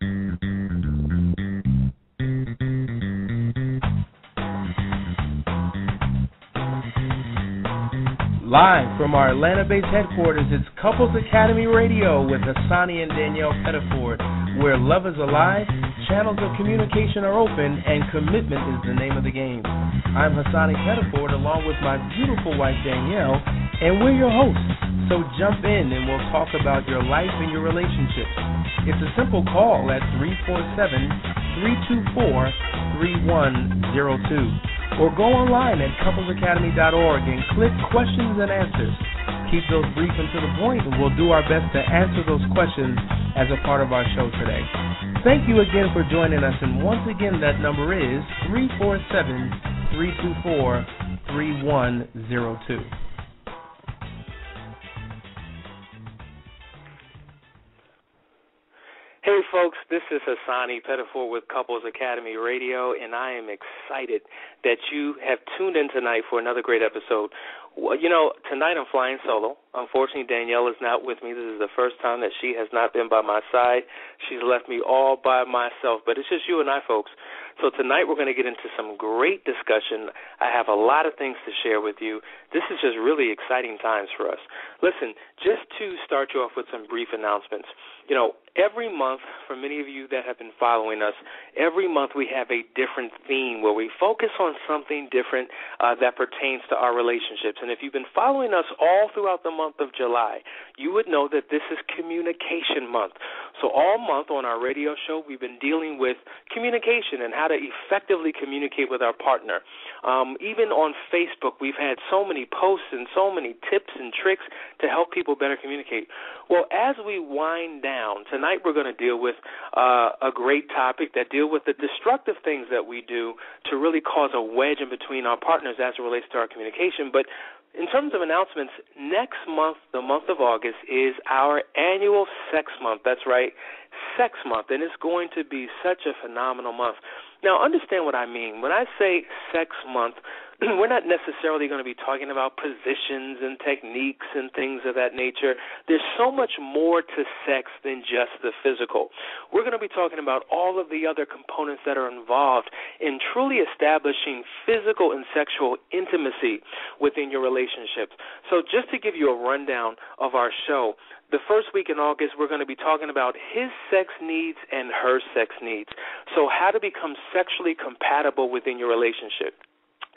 Live from our Atlanta-based headquarters, it's Couples Academy Radio with Hasani and Pettiford, where love is alive, channels of communication are open, and commitment is the name of the game. I'm Hasani Pettiford along with my beautiful wife Danielle, and we're your hosts. So jump in and we'll talk about your life and your relationships. It's a simple call at 347-324-3102. Or go online at couplesacademy.org and click questions and answers. Keep those brief and to the point, and we'll do our best to answer those questions as a part of our show today. Thank you again for joining us, and once again, that number is 347-324-3102. Hey folks, this is Hasani Pettiford with Couples Academy Radio, and I am excited that you have tuned in tonight for another great episode. Well, tonight I'm flying solo. Unfortunately, Danielle is not with me. This is the first time that she has not been by my side. She's left me all by myself, but it's just you and I, folks. So tonight we're going to get into some great discussion. I have a lot of things to share with you. This is just really exciting times for us. Listen, just to start you off with some brief announcements. Every month, for many of you that have been following us, every month we have a different theme where we focus on something different that pertains to our relationships. And if you've been following us all throughout the month of July, you would know that this is Communication Month. So all month on our radio show, we've been dealing with communication and how to effectively communicate with our partner. Even on Facebook, we've had so many posts and so many tips and tricks to help people better communicate. Well, as we wind down, tonight we're going to deal with a great topic that deal with the destructive things that we do to really cause a wedge in between our partners as it relates to our communication. But in terms of announcements, next month, the month of August, is our annual Sex Month. That's right, Sex Month, and it's going to be such a phenomenal month. Now, understand what I mean. When I say Sex Month, we're not necessarily going to be talking about positions and techniques and things of that nature. There's so much more to sex than just the physical. We're going to be talking about all of the other components that are involved in truly establishing physical and sexual intimacy within your relationships. So just to give you a rundown of our show, the first week in August, we're going to be talking about his sex needs and her sex needs. So how to become sexually compatible within your relationship.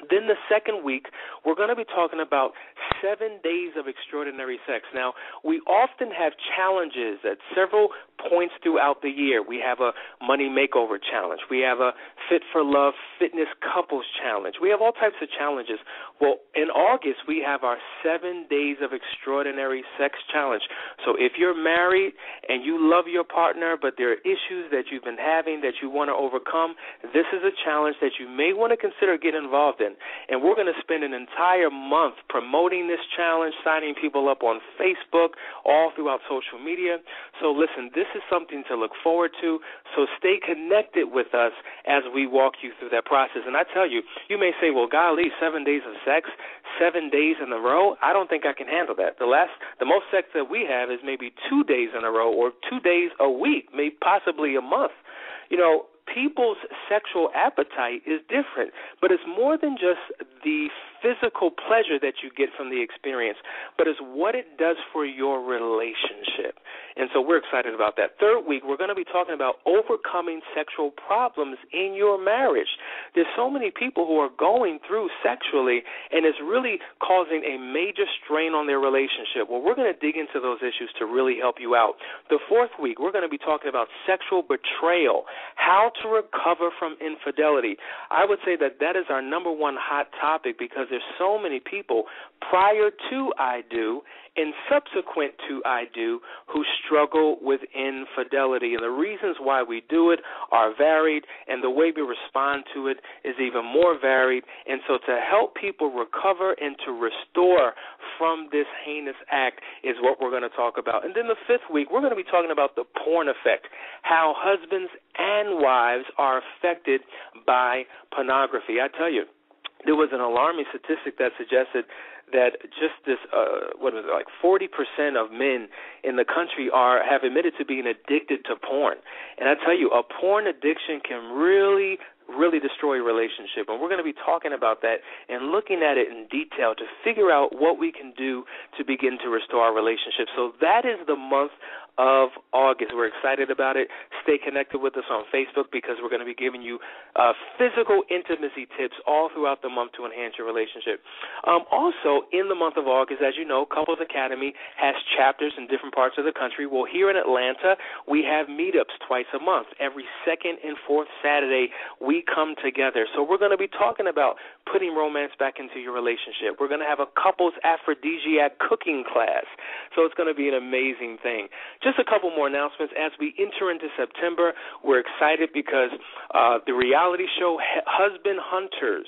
Then the second week, we're going to be talking about 7 days of extraordinary sex. Now, we often have challenges at several points throughout the year. We have a money makeover challenge. We have a Fit for Love fitness couples challenge. We have all types of challenges. Well, in August, we have our 7 days of extraordinary sex challenge. So if you're married and you love your partner, but there are issues that you've been having that you want to overcome, this is a challenge that you may want to consider getting involved in. And we're going to spend an entire month promoting this challenge, signing people up on Facebook, all throughout social media. So listen, this is something to look forward to. So stay connected with us as we walk you through that process. And I tell you, you may say, well, golly, 7 days of sex, 7 days in a row? I don't think I can handle that. The most sex that we have is maybe 2 days in a row or 2 days a week, maybe possibly a month. People's sexual appetite is different, but it's more than just the physical pleasure that you get from the experience, but it's what it does for your relationship. And so we're excited about that. Third week, we're going to be talking about overcoming sexual problems in your marriage. There's so many people who are going through sexually, and it's really causing a major strain on their relationship. Well, we're going to dig into those issues to really help you out. The fourth week, we're going to be talking about sexual betrayal, how to recover from infidelity. I would say that is our number one hot topic because there's so many people prior to I do and subsequent to I do who struggle with infidelity. And the reasons why we do it are varied, and the way we respond to it is even more varied. And so to help people recover and to restore from this heinous act is what we're going to talk about. And then the fifth week, we're going to be talking about the porn effect, how husbands and wives are affected by pornography. I tell you, there was an alarming statistic that suggested that just this, 40% of men in the country have admitted to being addicted to porn. And I tell you, a porn addiction can really destroy a relationship. And we're going to be talking about that and looking at it in detail to figure out what we can do to begin to restore our relationship. So that is the month of August. We're excited about it. Stay connected with us on Facebook because we're going to be giving you physical intimacy tips all throughout the month to enhance your relationship. Also, in the month of August, as you know, Couples Academy has chapters in different parts of the country. Well, here in Atlanta, we have meetups twice a month. Every second and fourth Saturday, we come together. So we're going to be talking about putting romance back into your relationship. We're going to have a couples aphrodisiac cooking class. So it's going to be an amazing thing. Just a couple more announcements. As we enter into September, we're excited because the reality show Husband Hunters,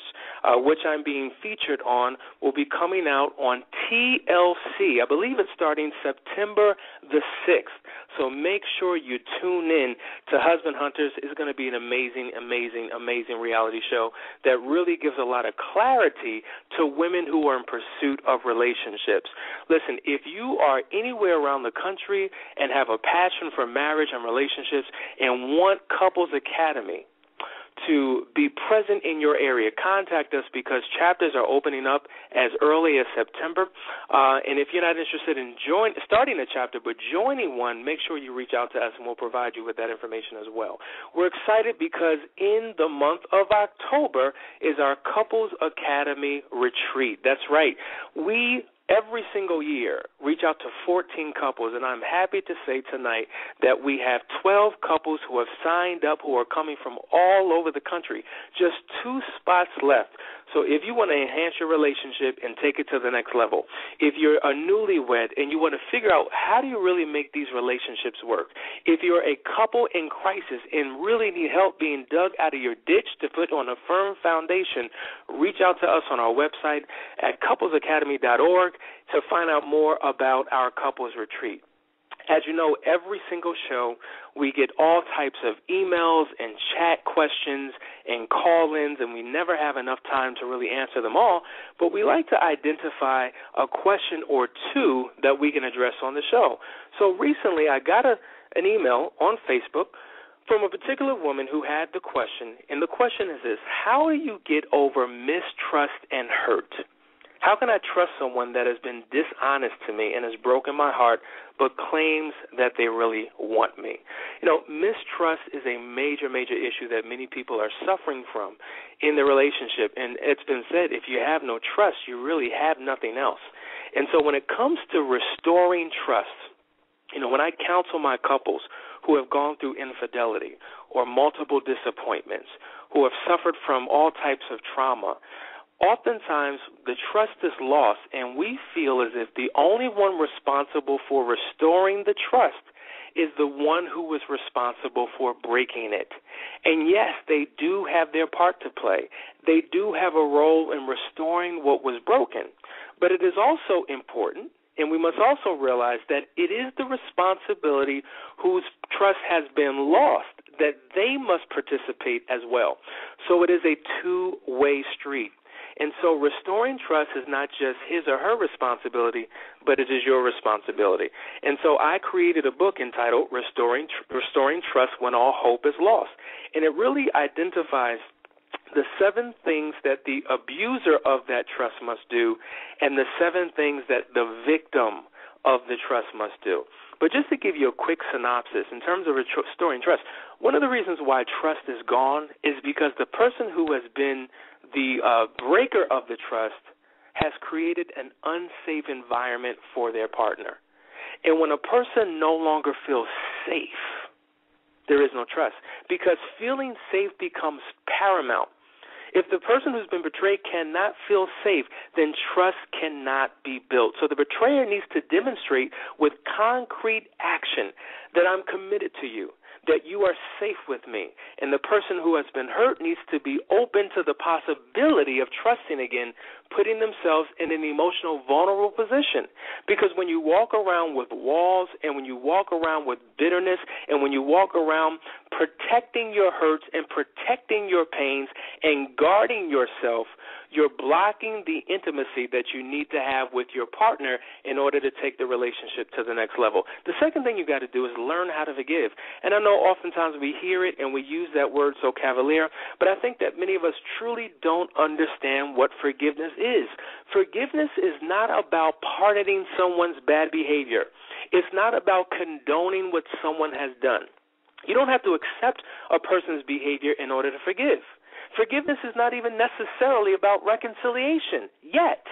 which I'm being featured on, will be coming out on TLC. I believe it's starting September the 6th. So make sure you tune in to Husband Hunters. It's going to be an amazing reality show that really gives a lot of clarity to women who are in pursuit of relationships. Listen, if you are anywhere around the country and have a passion for marriage and relationships and want Couples Academy to be present in your area, contact us because chapters are opening up as early as September. And if you're not interested in starting a chapter but joining one, make sure you reach out to us and we'll provide you with that information as well. We're excited because in the month of October is our Couples Academy retreat. That's right. We every single year reach out to 14 couples, and I'm happy to say tonight that we have 12 couples who have signed up who are coming from all over the country. Just 2 spots left. So if you want to enhance your relationship and take it to the next level, if you're a newlywed and you want to figure out how do you really make these relationships work, if you're a couple in crisis and really need help being dug out of your ditch to put on a firm foundation, reach out to us on our website at couplesacademy.org to find out more about our couples retreat. As you know, every single show we get all types of emails and chat questions and call-ins, and we never have enough time to really answer them all, but we like to identify a question or two that we can address on the show. So recently I got an email on Facebook from a particular woman who had the question, and the question is this: how do you get over mistrust and hurt? How can I trust someone that has been dishonest to me and has broken my heart but claims that they really want me? You know, mistrust is a major issue that many people are suffering from in their relationship. And it's been said, if you have no trust, you really have nothing else. And so when it comes to restoring trust, you know, when I counsel my couples who have gone through infidelity or multiple disappointments, who have suffered from all types of trauma, oftentimes the trust is lost, and we feel as if the only one responsible for restoring the trust is the one who was responsible for breaking it. And yes, they do have their part to play. They do have a role in restoring what was broken. But it is also important, and we must also realize that it is the responsibility whose trust has been lost that they must participate as well. So it is a two-way street. And so restoring trust is not just his or her responsibility, but it is your responsibility. And so I created a book entitled Restoring Trust When All Hope is Lost. And it really identifies the 7 things that the abuser of that trust must do and the 7 things that the victim of the trust must do. But just to give you a quick synopsis, in terms of restoring trust, one of the reasons why trust is gone is because the person who has been the breaker of the trust has created an unsafe environment for their partner. And when a person no longer feels safe, there is no trust, because feeling safe becomes paramount. If the person who's been betrayed cannot feel safe, then trust cannot be built. So the betrayer needs to demonstrate with concrete action that I'm committed to you, that you are safe with me. And the person who has been hurt needs to be open to the possibility of trusting again, putting themselves in an emotional vulnerable position. Because when you walk around with walls and when you walk around with bitterness and when you walk around protecting your hurts and protecting your pains and guarding yourself, you're blocking the intimacy that you need to have with your partner in order to take the relationship to the next level. The second thing you got to do is learn how to forgive. And I know oftentimes we hear it and we use that word so cavalier, but I think that many of us truly don't understand what forgiveness is. Forgiveness is not about pardoning someone's bad behavior. It's not about condoning what someone has done. You don't have to accept a person's behavior in order to forgive. Forgiveness is not even necessarily about reconciliation yet.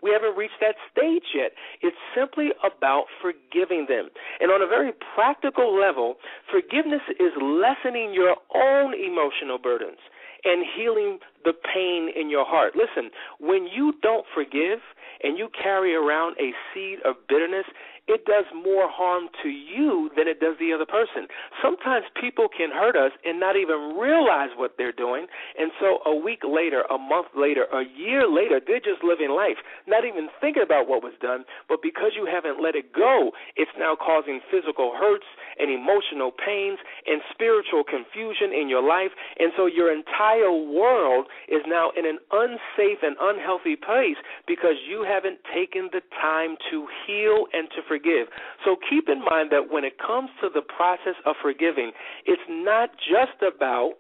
We haven't reached that stage yet. It's simply about forgiving them. And on a very practical level, forgiveness is lessening your own emotional burdens and healing the pain in your heart. Listen, when you don't forgive and you carry around a seed of bitterness, it does more harm to you than it does the other person. Sometimes people can hurt us and not even realize what they're doing, and so a week later, a month later, a year later, they're just living life, not even thinking about what was done, but because you haven't let it go, it's now causing physical hurts and emotional pains and spiritual confusion in your life, and so your entire world is now in an unsafe and unhealthy place because you haven't taken the time to heal and to forgive. So keep in mind that when it comes to the process of forgiving, it's not just about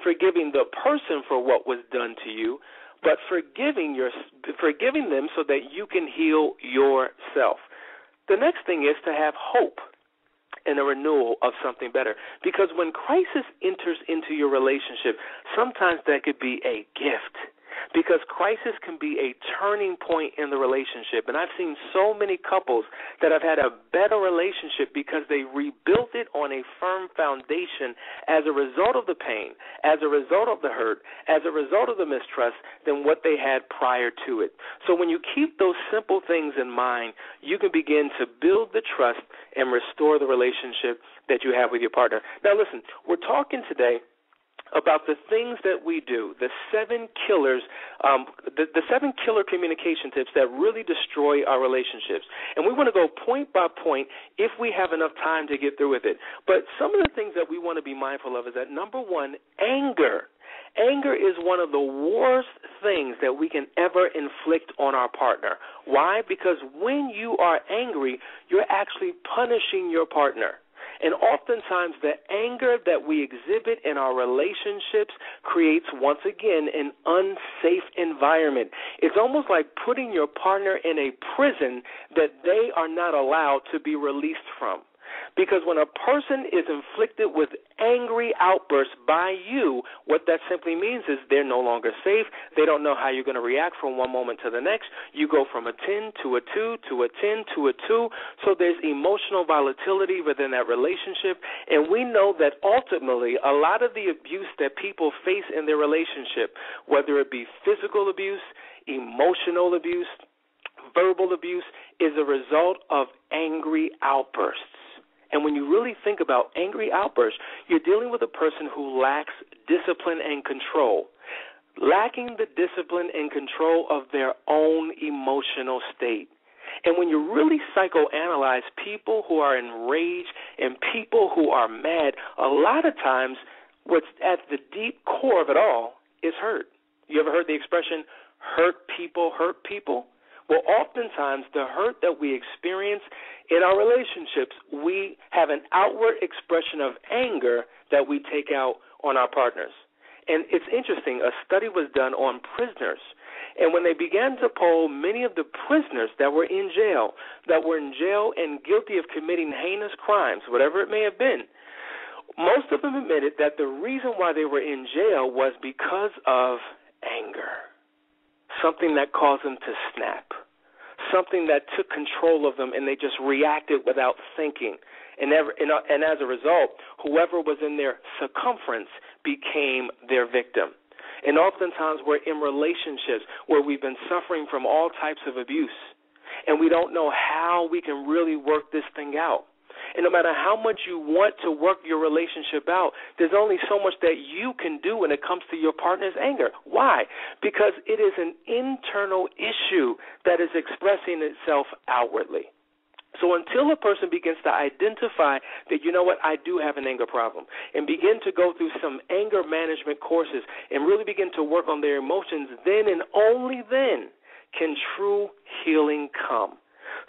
forgiving the person for what was done to you, but forgiving them so that you can heal yourself. The next thing is to have hope and a renewal of something better. Because when crisis enters into your relationship, sometimes that could be a gift. Because crisis can be a turning point in the relationship. And I've seen so many couples that have had a better relationship because they rebuilt it on a firm foundation as a result of the pain, as a result of the hurt, as a result of the mistrust than what they had prior to it. So when you keep those simple things in mind, you can begin to build the trust and restore the relationship that you have with your partner. Now listen, we're talking today about the things that we do, the 7 killers, the 7 killer communication tips that really destroy our relationships. And we want to go point by point if we have enough time to get through with it. But some of the things that we want to be mindful of is that, number one, anger. Anger is one of the worst things that we can ever inflict on our partner. Why? Because when you are angry, you're actually punishing your partner. And oftentimes the anger that we exhibit in our relationships creates, once again, an unsafe environment. It's almost like putting your partner in a prison that they are not allowed to be released from. Because when a person is inflicted with angry outbursts by you, what that simply means is they're no longer safe. They don't know how you're going to react from one moment to the next. You go from a 10 to a 2 to a 10 to a 2. So there's emotional volatility within that relationship. And we know that ultimately a lot of the abuse that people face in their relationship, whether it be physical abuse, emotional abuse, verbal abuse, is a result of angry outbursts. And when you really think about angry outbursts, you're dealing with a person who lacks discipline and control, lacking the discipline and control of their own emotional state. And when you really psychoanalyze people who are enraged and people who are mad, a lot of times what's at the deep core of it all is hurt. You ever heard the expression, hurt people hurt people? Well, oftentimes the hurt that we experience in our relationships, we have an outward expression of anger that we take out on our partners. And it's interesting, a study was done on prisoners. And when they began to poll many of the prisoners that were in jail and guilty of committing heinous crimes, whatever it may have been, most of them admitted that the reason why they were in jail was because of anger. Something that caused them to snap, something that took control of them and they just reacted without thinking. And as a result, whoever was in their circumference became their victim. And oftentimes we're in relationships where we've been suffering from all types of abuse, and we don't know how we can really work this thing out. And no matter how much you want to work your relationship out, there's only so much that you can do when it comes to your partner's anger. Why? Because it is an internal issue that is expressing itself outwardly. So until a person begins to identify that, you know what, I do have an anger problem, and begin to go through some anger management courses and really begin to work on their emotions, then and only then can true healing come.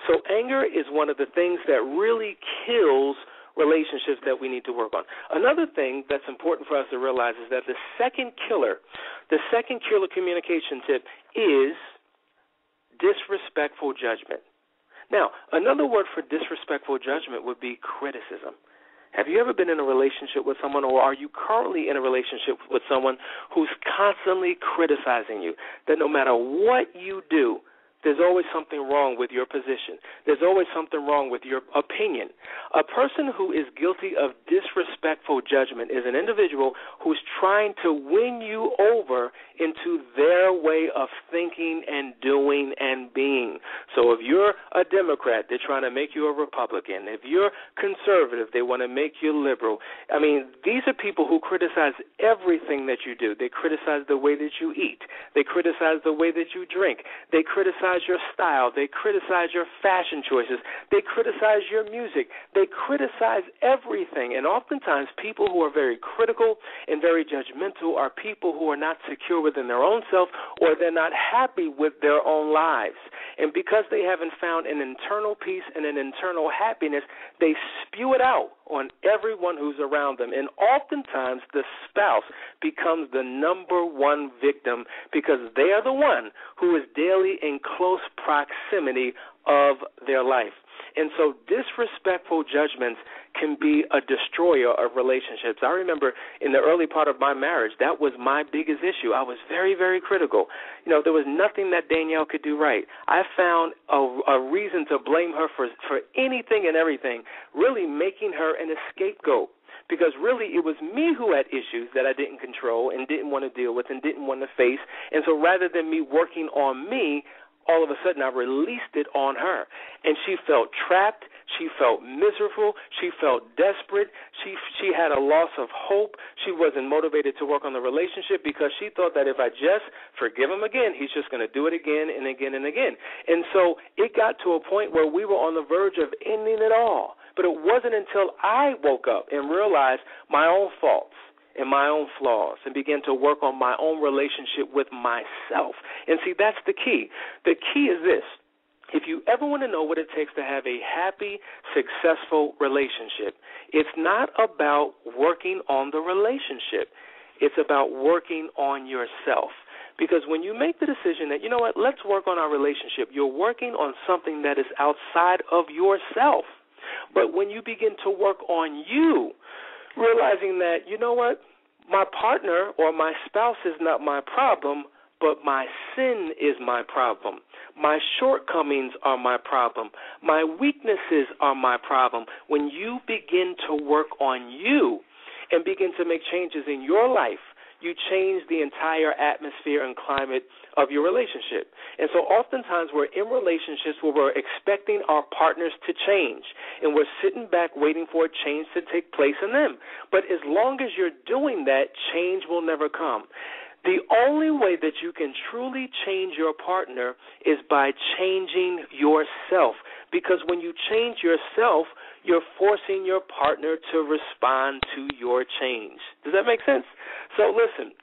So anger is one of the things that really kills relationships that we need to work on. Another thing that's important for us to realize is that the second killer communication tip is disrespectful judgment. Now, another word for disrespectful judgment would be criticism. Have you ever been in a relationship with someone, or are you currently in a relationship with someone who's constantly criticizing you, that no matter what you do, there's always something wrong with your position. There's always something wrong with your opinion. A person who is guilty of disrespectful judgment is an individual who's trying to win you over into their way of thinking and doing and being. So if you're a Democrat, they're trying to make you a Republican. If you're conservative, they want to make you liberal. I mean, these are people who criticize everything that you do. They criticize the way that you eat. They criticize the way that you drink. They criticize your style. They criticize your fashion choices. They criticize your music. They criticize everything. And oftentimes people who are very critical and very judgmental are people who are not secure within their own self, or they're not happy with their own lives. And because they haven't found an internal peace and an internal happiness, they spew it out on everyone who's around them. And oftentimes the spouse becomes the number one victim because they are the one who is daily in close proximity of their life. And so disrespectful judgments can be a destroyer of relationships. I remember in the early part of my marriage, that was my biggest issue. I was very, very critical. You know, there was nothing that Danielle could do right. I found a reason to blame her for anything and everything, really making her an scapegoat. Because really it was me who had issues that I didn't control and didn't want to deal with and didn't want to face. And so rather than me working on me, all of a sudden I released it on her. And she felt trapped. She felt miserable. She felt desperate. She had a loss of hope. She wasn't motivated to work on the relationship because she thought that if I just forgive him again, he's just going to do it again and again and again. And so it got to a point where we were on the verge of ending it all. But it wasn't until I woke up and realized my own faults and my own flaws and began to work on my own relationship with myself. And see, that's the key. The key is this. If you ever want to know what it takes to have a happy, successful relationship, it's not about working on the relationship. It's about working on yourself. Because when you make the decision that, you know what, let's work on our relationship, you're working on something that is outside of yourself. But when you begin to work on you, realizing that, you know what, my partner or my spouse is not my problem, but my sin is my problem. My shortcomings are my problem. My weaknesses are my problem. When you begin to work on you and begin to make changes in your life, you change the entire atmosphere and climate of your relationship. And so oftentimes we're in relationships where we're expecting our partners to change, and we're sitting back waiting for a change to take place in them. But as long as you're doing that, change will never come. The only way that you can truly change your partner is by changing yourself, because when you change yourself, you're forcing your partner to respond to your change. Does that make sense? So listen,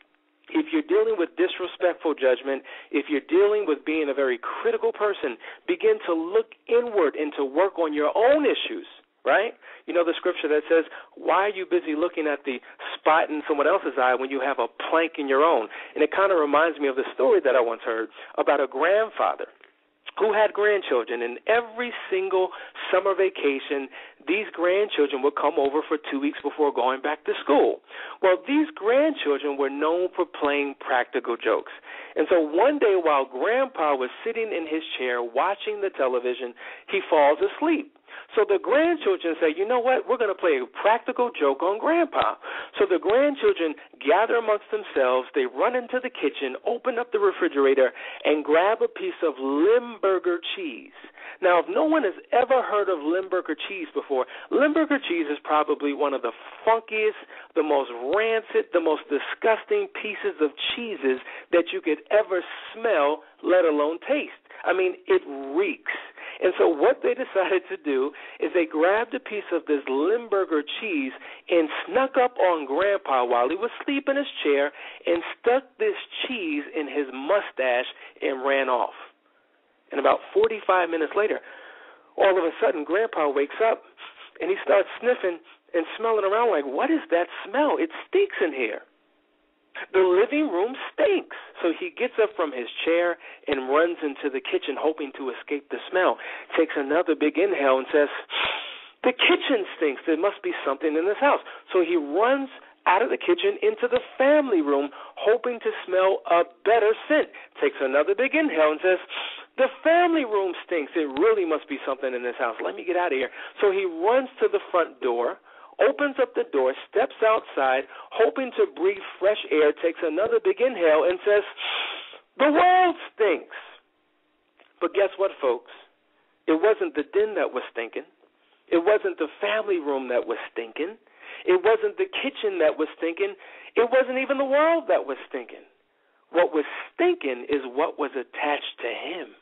if you're dealing with disrespectful judgment, if you're dealing with being a very critical person, begin to look inward and to work on your own issues, right? You know the scripture that says, why are you busy looking at the spot in someone else's eye when you have a plank in your own? And it kind of reminds me of the story that I once heard about a grandfather who had grandchildren, and every single summer vacation, these grandchildren would come over for 2 weeks before going back to school. Well, these grandchildren were known for playing practical jokes. And so one day while Grandpa was sitting in his chair watching the television, he falls asleep. So the grandchildren say, you know what, we're going to play a practical joke on Grandpa. So the grandchildren gather amongst themselves, they run into the kitchen, open up the refrigerator, and grab a piece of Limburger cheese. Now, if no one has ever heard of Limburger cheese before, Limburger cheese is probably one of the funkiest, the most rancid, the most disgusting pieces of cheeses that you could ever smell, let alone taste. I mean, it reeks. And so what they decided to do is they grabbed a piece of this Limburger cheese and snuck up on Grandpa while he was asleep in his chair and stuck this cheese in his mustache and ran off. And about 45 minutes later, all of a sudden, Grandpa wakes up and he starts sniffing and smelling around like, what is that smell? It stinks in here. The living room stinks. So he gets up from his chair and runs into the kitchen hoping to escape the smell, takes another big inhale and says, the kitchen stinks. There must be something in this house. So he runs out of the kitchen into the family room hoping to smell a better scent, takes another big inhale and says, the family room stinks. It really must be something in this house. Let me get out of here. So he runs to the front door, opens up the door, steps outside, hoping to breathe fresh air, takes another big inhale, and says, the world stinks. But guess what, folks? It wasn't the den that was stinking. It wasn't the family room that was stinking. It wasn't the kitchen that was stinking. It wasn't even the world that was stinking. What was stinking is what was attached to him.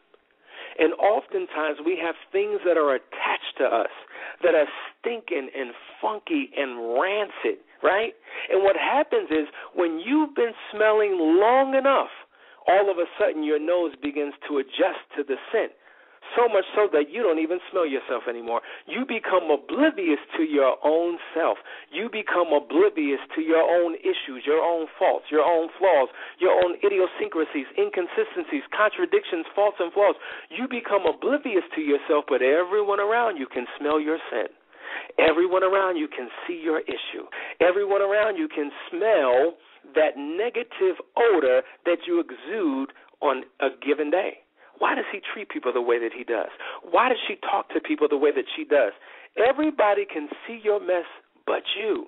And oftentimes we have things that are attached to us that are stinking and funky and rancid, right? And what happens is when you've been smelling long enough, all of a sudden your nose begins to adjust to the scent. So much so that you don't even smell yourself anymore. You become oblivious to your own self. You become oblivious to your own issues, your own faults, your own flaws, your own idiosyncrasies, inconsistencies, contradictions, faults, and flaws. You become oblivious to yourself, but everyone around you can smell your sin. Everyone around you can see your issue. Everyone around you can smell that negative odor that you exude on a given day. Why does he treat people the way that he does? Why does she talk to people the way that she does? Everybody can see your mess but you.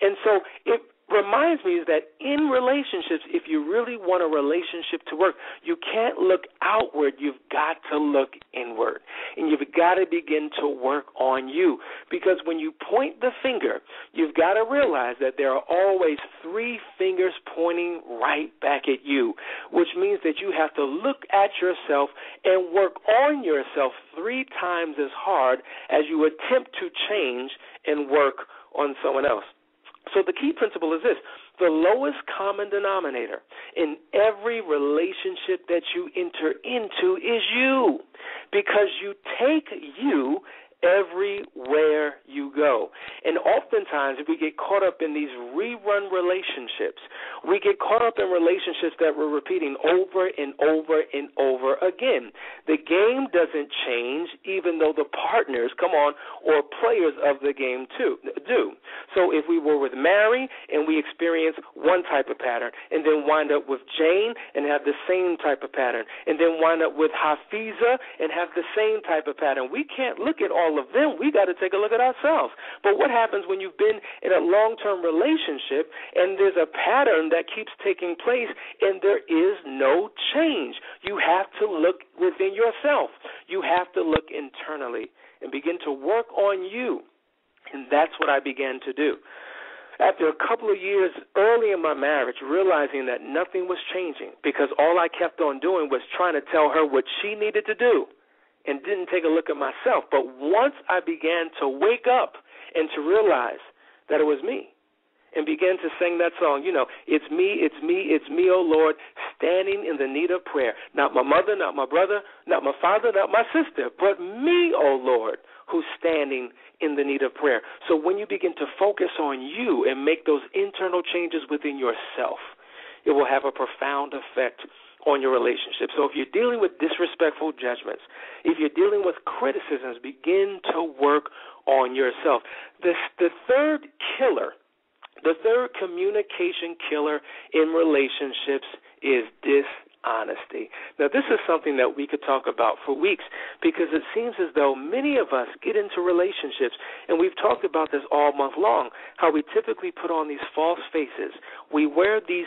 And so it reminds me is that in relationships, if you really want a relationship to work, you can't look outward. You've got to look inward. And you've got to begin to work on you. Because when you point the finger, you've got to realize that there are always three fingers pointing right back at you, which means that you have to look at yourself and work on yourself 3 times as hard as you attempt to change and work on someone else. So the key principle is this: the lowest common denominator in every relationship that you enter into is you, because you take you everywhere you go. And oftentimes we get caught up in these rerun relationships. We get caught up in relationships that we're repeating over and over and over again. The game doesn't change even though the partners, or players of the game do. So if we were with Mary and we experience one type of pattern and then wind up with Jane and have the same type of pattern and then wind up with Hafiza and have the same type of pattern, we can't look at all of them. We got to take a look at ourselves. But what happens when you've been in a long-term relationship and there's a pattern that keeps taking place and there is no change? You have to look within yourself. You have to look internally and begin to work on you. And that's what I began to do. After a couple of years early in my marriage, realizing that nothing was changing because all I kept on doing was trying to tell her what she needed to do, and didn't take a look at myself. But once I began to wake up and to realize that it was me, and began to sing that song, it's me, it's me, it's me, oh Lord, standing in the need of prayer. Not my mother, not my brother, not my father, not my sister, but me, oh Lord, who's standing in the need of prayer. So when you begin to focus on you and make those internal changes within yourself, it will have a profound effect on your relationship. So if you're dealing with disrespectful judgments, if you're dealing with criticisms, begin to work on yourself. The third communication killer in relationships is dishonesty. Now, this is something that we could talk about for weeks because it seems as though many of us get into relationships, and we've talked about this all month long, how we typically put on these false faces. We wear these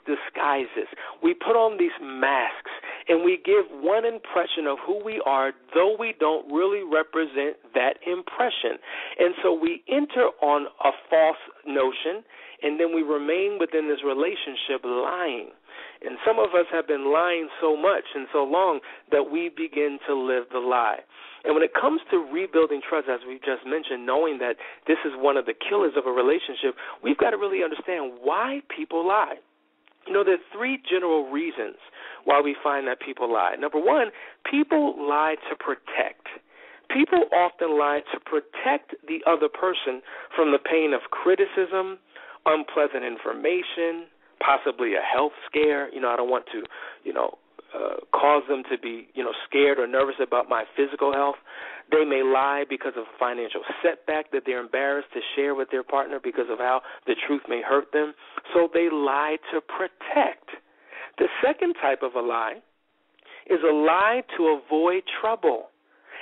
disguises. We put on these masks, and we give one impression of who we are, though we don't really represent that impression. And so we enter on a false notion, and then we remain within this relationship lying. And some of us have been lying so much and so long that we begin to live the lie. And when it comes to rebuilding trust, as we've just mentioned, knowing that this is one of the killers of a relationship, we've got to really understand why people lie. You know, there are three general reasons why we find that people lie. Number one, people lie to protect. People often lie to protect the other person from the pain of criticism, unpleasant information, possibly a health scare. You know, I don't want to, cause them to be, scared or nervous about my physical health. They may lie because of a financial setback that they're embarrassed to share with their partner because of how the truth may hurt them. So they lie to protect. The second type of a lie is a lie to avoid trouble.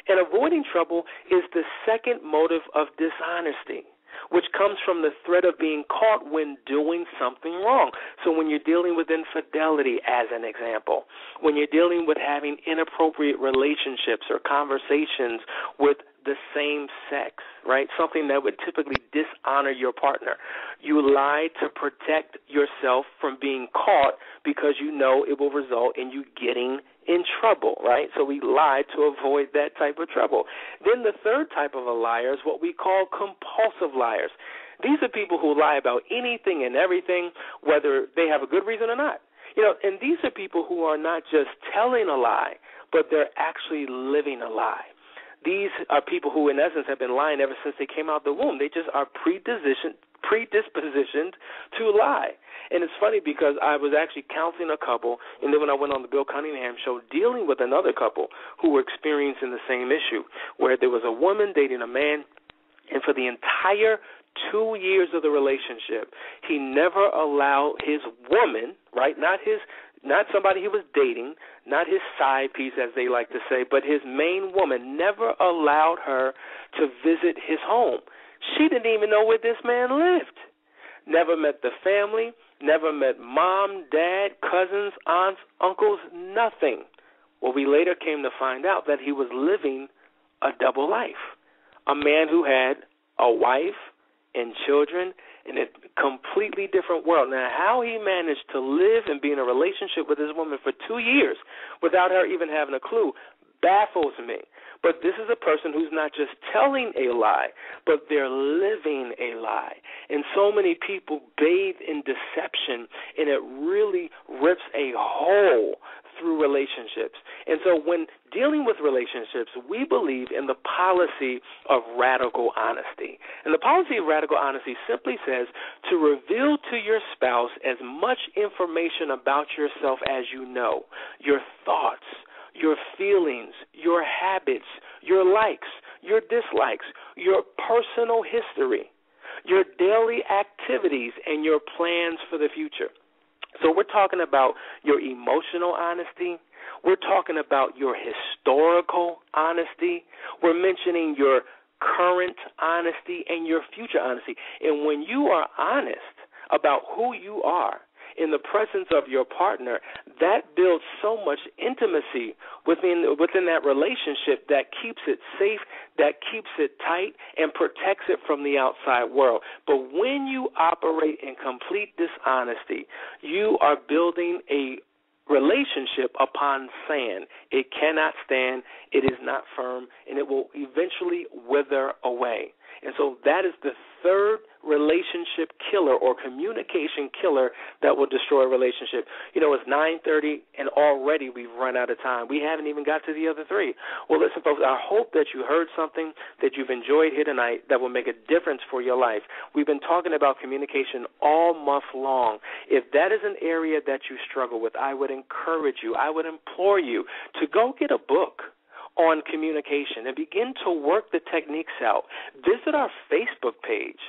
And avoiding trouble is the second motive of dishonesty, which comes from the threat of being caught when doing something wrong. So when you're dealing with infidelity, as an example, when you're dealing with having inappropriate relationships or conversations with the same sex, right, something that would typically dishonor your partner, you lie to protect yourself from being caught because you know it will result in you getting in trouble, right? So we lie to avoid that type of trouble. Then the third type of a liar is what we call compulsive liars. These are people who lie about anything and everything, whether they have a good reason or not. And these are people who are not just telling a lie, but they're actually living a lie. These are people who, in essence, have been lying ever since they came out the womb. They just are predispositioned to lie. And it's funny because I was actually counseling a couple, and then when I went on the Bill Cunningham show dealing with another couple who were experiencing the same issue, where there was a woman dating a man, and for the entire 2 years of the relationship, he never allowed his woman, right, not somebody he was dating, not his side piece, as they like to say, but his main woman, never allowed her to visit his home. She didn't even know where this man lived. Never met the family, never met mom, dad, cousins, aunts, uncles, nothing. Well, we later came to find out that he was living a double life. A man who had a wife and children in a completely different world. Now, how he managed to live and be in a relationship with this woman for 2 years without her even having a clue baffles me. But this is a person who's not just telling a lie, but they're living a lie. And so many people bathe in deception, and it really rips a hole through relationships. And so when dealing with relationships, we believe in the policy of radical honesty. And the policy of radical honesty simply says to reveal to your spouse as much information about yourself as you know, your thoughts, your feelings, your habits, your likes, your dislikes, your personal history, your daily activities, and your plans for the future. So we're talking about your emotional honesty. We're talking about your historical honesty. We're mentioning your current honesty and your future honesty. And when you are honest about who you are in the presence of your partner, that builds so much intimacy within that relationship that keeps it safe, that keeps it tight, and protects it from the outside world. But when you operate in complete dishonesty, you are building a relationship upon sand. It cannot stand, it is not firm, and it will eventually wither away. And so that is the third relationship killer or communication killer that will destroy a relationship. It's 9:30 and already we've run out of time. We haven't even got to the other three. Well, listen, folks, I hope that you heard something that you've enjoyed here tonight that will make a difference for your life. We've been talking about communication all month long. If that is an area that you struggle with, I would encourage you, I would implore you to go get a book on communication and begin to work the techniques out. Visit our Facebook page.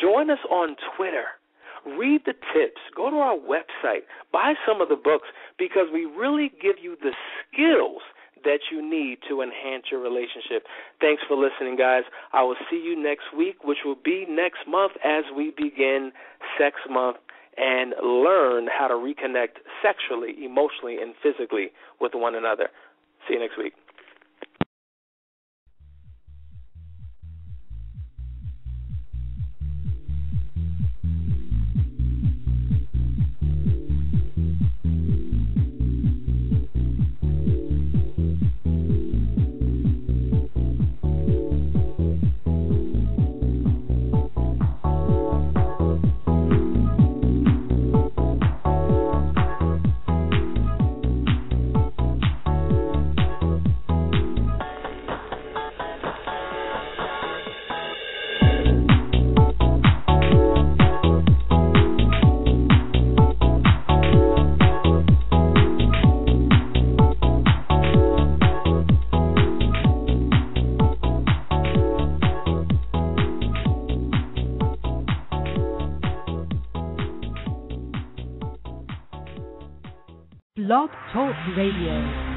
Join us on Twitter. Read the tips. Go to our website. Buy some of the books because we really give you the skills that you need to enhance your relationship. Thanks for listening, guys. I will see you next week, which will be next month as we begin Sex Month and learn how to reconnect sexually, emotionally, and physically with one another. See you next week. Blog Talk Radio.